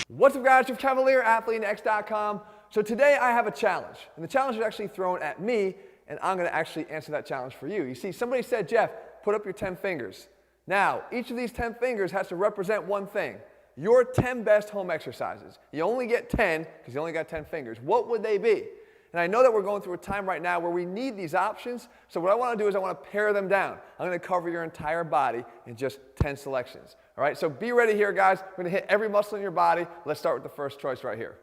What's up, guys? Jeff Cavaliere, AthleteNX.com. So today I have a challenge, and the challenge is actually thrown at me, and I'm going to actually answer that challenge for you. You see, somebody said, Jeff, put up your 10 fingers. Now, each of these 10 fingers has to represent one thing. Your 10 best home exercises. You only get 10 because you only got 10 fingers. What would they be? And I know that we're going through a time right now where we need these options, so what I want to do is I want to pare them down. I'm going to cover your entire body in just 10 selections. All right, so be ready here, guys. We're going to hit every muscle in your body. Let's start with the first choice right here.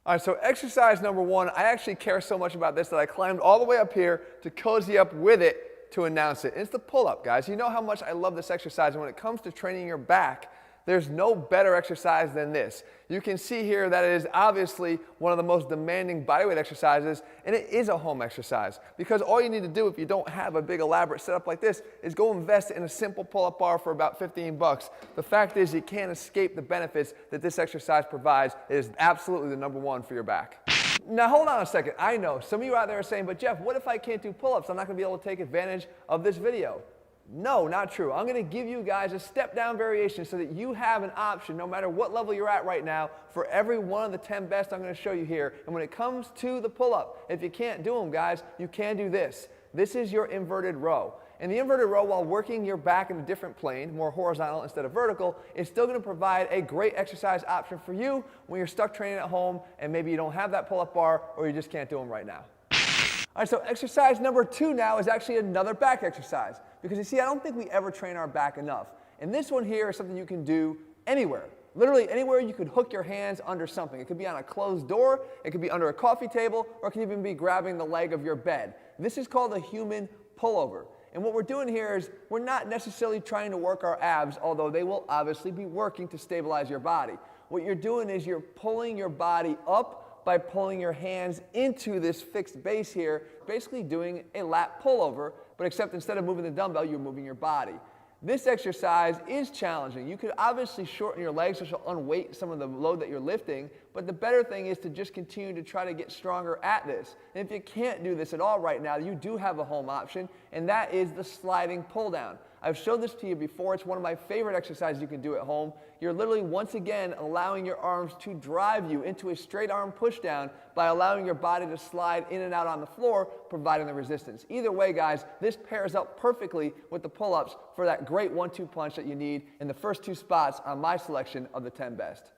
All right, so exercise number one, I actually care so much about this that I climbed all the way up here to cozy up with it to announce it. And it's the pull-up, guys. You know how much I love this exercise, and when it comes to training your back, there's no better exercise than this. You can see here that it is obviously one of the most demanding bodyweight exercises, and it is a home exercise because all you need to do if you don't have a big elaborate setup like this is go invest in a simple pull-up bar for about 15 bucks. The fact is you can't escape the benefits that this exercise provides. It is absolutely the number one for your back. Now hold on a second. I know some of you out there are saying, but Jeff, what if I can't do pull-ups? I'm not going to be able to take advantage of this video. No, not true. I'm going to give you guys a step-down variation so that you have an option, no matter what level you're at right now, for every one of the 10 best I'm going to show you here. And when it comes to the pull-up, if you can't do them, guys, you can do this. This is your inverted row. And the inverted row, while working your back in a different plane, more horizontal instead of vertical, is still going to provide a great exercise option for you when you're stuck training at home and maybe you don't have that pull-up bar or you just can't do them right now. All right, so exercise number two now is actually another back exercise. Because you see, I don't think we ever train our back enough. And this one here is something you can do anywhere. Literally anywhere you could hook your hands under something. It could be on a closed door, it could be under a coffee table, or it could even be grabbing the leg of your bed. This is called a human pullover. And what we're doing here is we're not necessarily trying to work our abs, although they will obviously be working to stabilize your body. What you're doing is you're pulling your body up by pulling your hands into this fixed base here, basically doing a lat pullover, but except instead of moving the dumbbell, you're moving your body. This exercise is challenging. You could obviously shorten your legs, which will unweight some of the load that you're lifting, but the better thing is to just continue to try to get stronger at this. And if you can't do this at all right now, you do have a home option, and that is the sliding pull down. I've showed this to you before. It's one of my favorite exercises you can do at home. You're literally, once again, allowing your arms to drive you into a straight arm push down by allowing your body to slide in and out on the floor, providing the resistance. Either way, guys, this pairs up perfectly with the pull-ups for that great 1-2 punch that you need in the first two spots on my selection of the 10 best.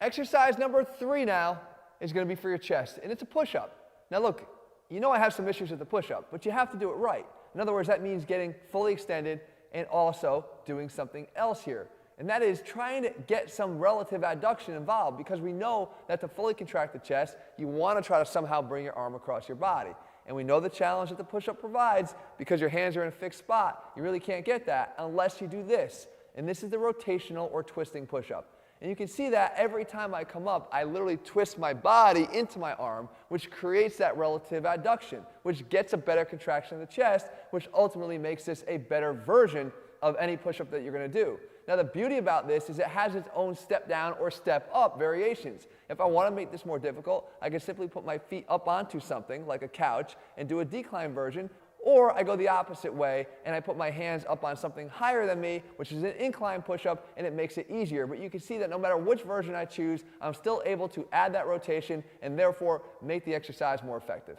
Exercise number three now is going to be for your chest, and it's a push-up. Now look, you know I have some issues with the push-up, but you have to do it right. In other words, that means getting fully extended and also doing something else here. And that is trying to get some relative adduction involved, because we know that to fully contract the chest, you want to try to somehow bring your arm across your body. And we know the challenge that the push-up provides, because your hands are in a fixed spot. You really can't get that unless you do this. And this is the rotational or twisting push-up. And you can see that every time I come up, I literally twist my body into my arm, which creates that relative adduction, which gets a better contraction of the chest, which ultimately makes this a better version of any push-up that you're going to do. Now, the beauty about this is it has its own step down or step up variations. If I want to make this more difficult, I can simply put my feet up onto something like a couch and do a decline version. Or I go the opposite way and I put my hands up on something higher than me, which is an incline push-up, and it makes it easier. But you can see that no matter which version I choose, I'm still able to add that rotation and therefore make the exercise more effective.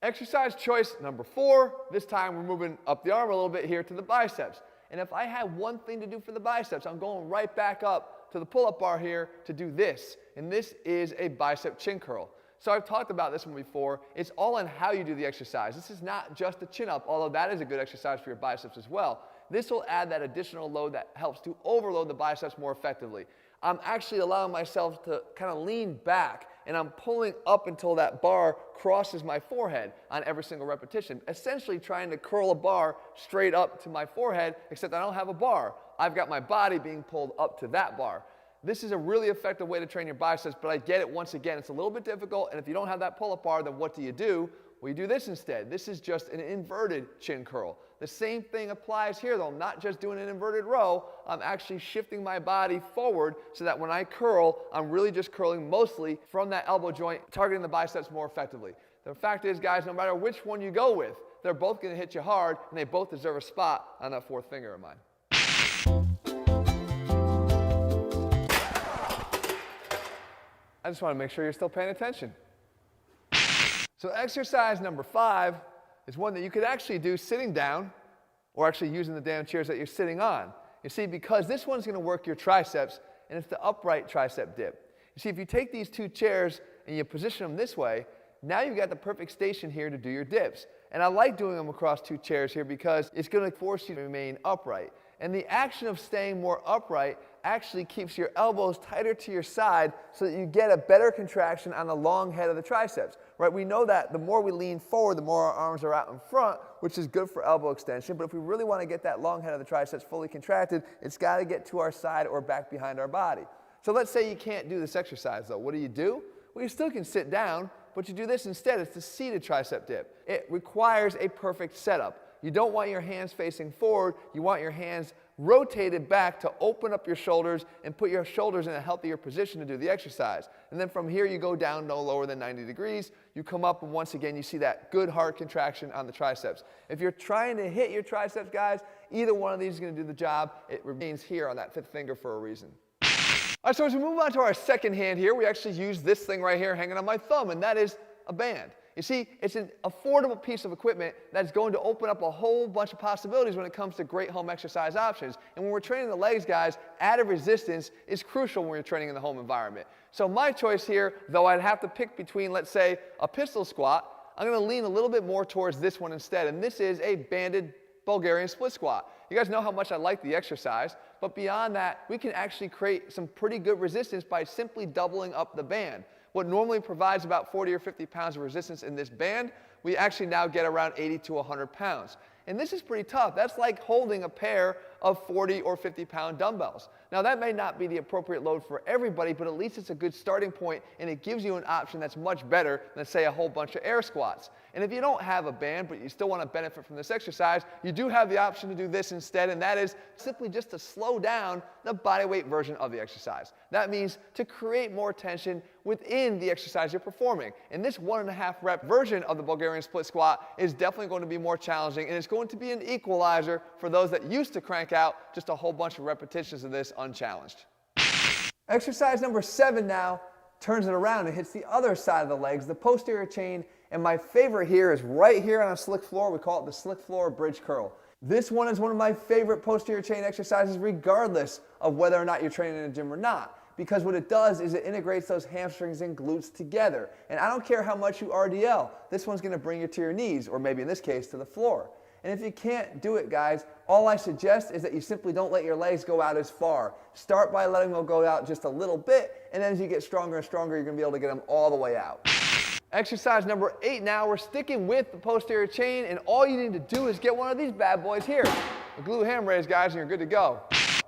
Exercise choice number 4, this time we're moving up the arm a little bit here to the biceps. And if I had one thing to do for the biceps, I'm going right back up to the pull-up bar here to do this. And this is a bicep chin curl. So I've talked about this one before. It's all on how you do the exercise. This is not just a chin up, although that is a good exercise for your biceps as well. This will add that additional load that helps to overload the biceps more effectively. I'm actually allowing myself to kind of lean back, and I'm pulling up until that bar crosses my forehead on every single repetition, essentially trying to curl a bar straight up to my forehead, except I don't have a bar. I've got my body being pulled up to that bar. This is a really effective way to train your biceps, but I get it once again. It's a little bit difficult, and if you don't have that pull-up bar, then what do? Well, you do this instead. This is just an inverted chin curl. The same thing applies here, though. I'm not just doing an inverted row. I'm actually shifting my body forward so that when I curl, I'm really just curling mostly from that elbow joint, targeting the biceps more effectively. The fact is, guys, no matter which one you go with, they're both going to hit you hard, and they both deserve a spot on that fourth finger of mine. I just want to make sure you're still paying attention. So exercise number 5 is one that you could actually do sitting down or actually using the damn chairs that you're sitting on. You see, because this one's going to work your triceps, and it's the upright tricep dip. You see, if you take these 2 chairs and you position them this way, now you've got the perfect station here to do your dips. And I like doing them across 2 chairs here because it's going to force you to remain upright. And the action of staying more upright actually keeps your elbows tighter to your side so that you get a better contraction on the long head of the triceps. Right? We know that the more we lean forward, the more our arms are out in front, which is good for elbow extension. But if we really want to get that long head of the triceps fully contracted, it's got to get to our side or back behind our body. So let's say you can't do this exercise though. What do? Well, you still can sit down, but you do this instead. It's the seated tricep dip. It requires a perfect setup. You don't want your hands facing forward. You want your hands rotated back to open up your shoulders and put your shoulders in a healthier position to do the exercise. And then from here you go down no lower than 90 degrees. You come up and once again you see that good hard contraction on the triceps. If you're trying to hit your triceps, guys, either one of these is going to do the job. It remains here on that 5th finger for a reason. All right, so as we move on to our second hand here, we actually use this thing right here hanging on my thumb, and that is a band. You see, it's an affordable piece of equipment that's going to open up a whole bunch of possibilities when it comes to great home exercise options. And when we're training the legs, guys, added resistance is crucial when you're training in the home environment. So my choice here, though I'd have to pick between, let's say, a pistol squat, I'm going to lean a little bit more towards this one instead, and this is a banded Bulgarian split squat. You guys know how much I like the exercise, but beyond that, we can actually create some pretty good resistance by simply doubling up the band. What normally provides about 40 or 50 pounds of resistance in this band, we actually now get around 80 to 100 pounds. And this is pretty tough. That's like holding a pair of 40 or 50 pound dumbbells. Now that may not be the appropriate load for everybody, but at least it's a good starting point and it gives you an option that's much better than say a whole bunch of air squats. And if you don't have a band, but you still want to benefit from this exercise, you do have the option to do this instead, and that is simply just to slow down the bodyweight version of the exercise. That means to create more tension within the exercise you're performing. And this 1.5 rep version of the Bulgarian split squat is definitely going to be more challenging, and it's going to be an equalizer for those that used to crank out just a whole bunch of repetitions of this unchallenged. Exercise number 7 now turns it around and hits the other side of the legs, the posterior chain, and my favorite here is right here on a slick floor. We call it the slick floor bridge curl. This one is one of my favorite posterior chain exercises regardless of whether or not you're training in a gym or not. Because what it does is it integrates those hamstrings and glutes together. And I don't care how much you RDL, this one's going to bring you to your knees, or maybe in this case to the floor. And if you can't do it, guys, all I suggest is that you simply don't let your legs go out as far. Start by letting them go out just a little bit, and then as you get stronger and stronger, you're going to be able to get them all the way out. Exercise number 8 now, we're sticking with the posterior chain, and all you need to do is get one of these bad boys here. The glute ham raise, guys, and you're good to go.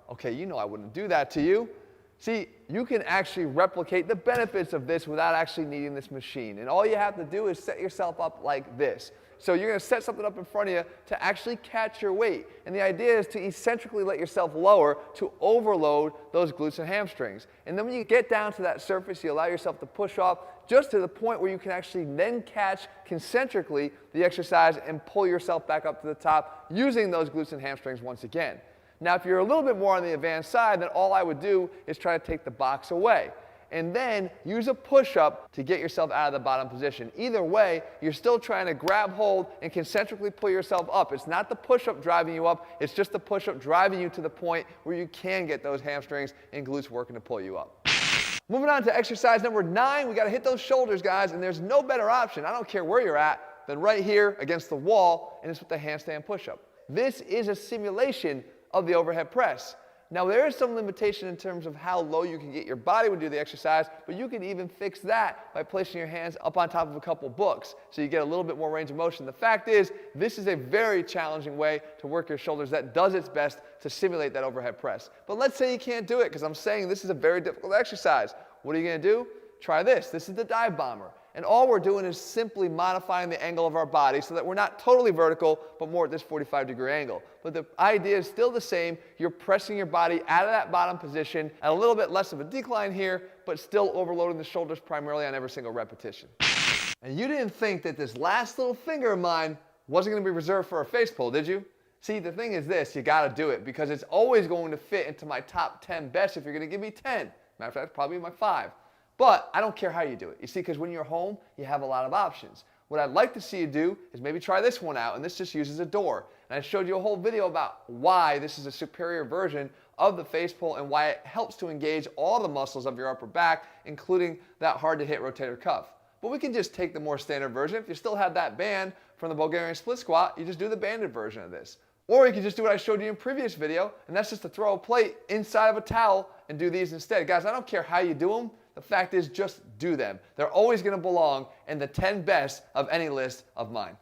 Okay, you know I wouldn't do that to you. See, you can actually replicate the benefits of this without actually needing this machine. And all you have to do is set yourself up like this. So you're going to set something up in front of you to actually catch your weight. And the idea is to eccentrically let yourself lower to overload those glutes and hamstrings. And then when you get down to that surface, you allow yourself to push off just to the point where you can actually then catch concentrically the exercise and pull yourself back up to the top using those glutes and hamstrings once again. Now, if you're a little bit more on the advanced side, then all I would do is try to take the box away. And then use a push-up to get yourself out of the bottom position. Either way, you're still trying to grab hold and concentrically pull yourself up. It's not the push-up driving you up, it's just the push-up driving you to the point where you can get those hamstrings and glutes working to pull you up. Moving on to exercise number 9, we got to hit those shoulders, guys, and there's no better option, I don't care where you're at, than right here against the wall, and it's with the handstand push-up. This is a simulation of the overhead press. Now there is some limitation in terms of how low you can get your body when you do the exercise, but you can even fix that by placing your hands up on top of a couple books, so you get a little bit more range of motion. The fact is, this is a very challenging way to work your shoulders that does its best to simulate that overhead press. But let's say you can't do it, because I'm saying this is a very difficult exercise. What are you going to do? Try this. This is the dive bomber. And all we're doing is simply modifying the angle of our body so that we're not totally vertical, but more at this 45-degree angle. But the idea is still the same. You're pressing your body out of that bottom position at a little bit less of a decline here, but still overloading the shoulders primarily on every single repetition. And you didn't think that this last little finger of mine wasn't going to be reserved for a face pull, did you? See, the thing is this, you got to do it because it's always going to fit into my top 10 best if you're going to give me 10. Matter of fact, probably my 5. But I don't care how you do it. You see, because when you're home, you have a lot of options. What I'd like to see you do is maybe try this one out, and this just uses a door. And I showed you a whole video about why this is a superior version of the face pull and why it helps to engage all the muscles of your upper back, including that hard to hit rotator cuff. But we can just take the more standard version. If you still have that band from the Bulgarian split squat, you just do the banded version of this. Or you can just do what I showed you in a previous video, and that's just to throw a plate inside of a towel and do these instead. Guys, I don't care how you do them. The fact is, just do them. They're always going to belong in the 10 best of any list of mine.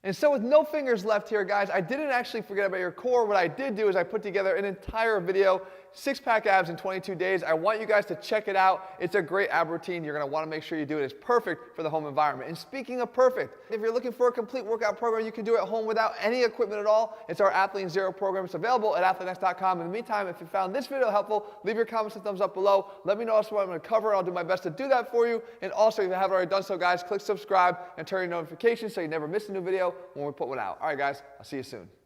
And so with no fingers left here, guys, I didn't actually forget about your core. What I did do is I put together an entire video, 6-pack abs in 22 days. I want you guys to check it out. It's a great ab routine. You're going to want to make sure you do it. It's perfect for the home environment. And speaking of perfect, if you're looking for a complete workout program you can do at home without any equipment at all, it's our Athlete Zero program. It's available at athletenext.com. In the meantime, if you found this video helpful, leave your comments and thumbs up below. Let me know also what I'm going to cover. I'll do my best to do that for you. And also, if you haven't already done so, guys, click subscribe and turn your notifications so you never miss a new video when we put one out. All right, guys, I'll see you soon.